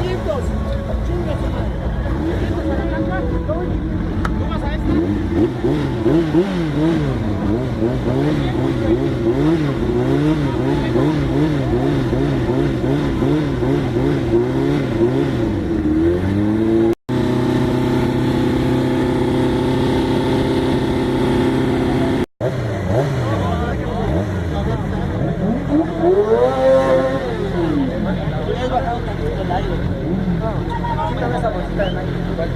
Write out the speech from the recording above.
500. Chinga su madre. 500 a la blanca. ¿Tú vas a esta? ¿Has bajado tantito el aire? No, esa bolsita de aire igual.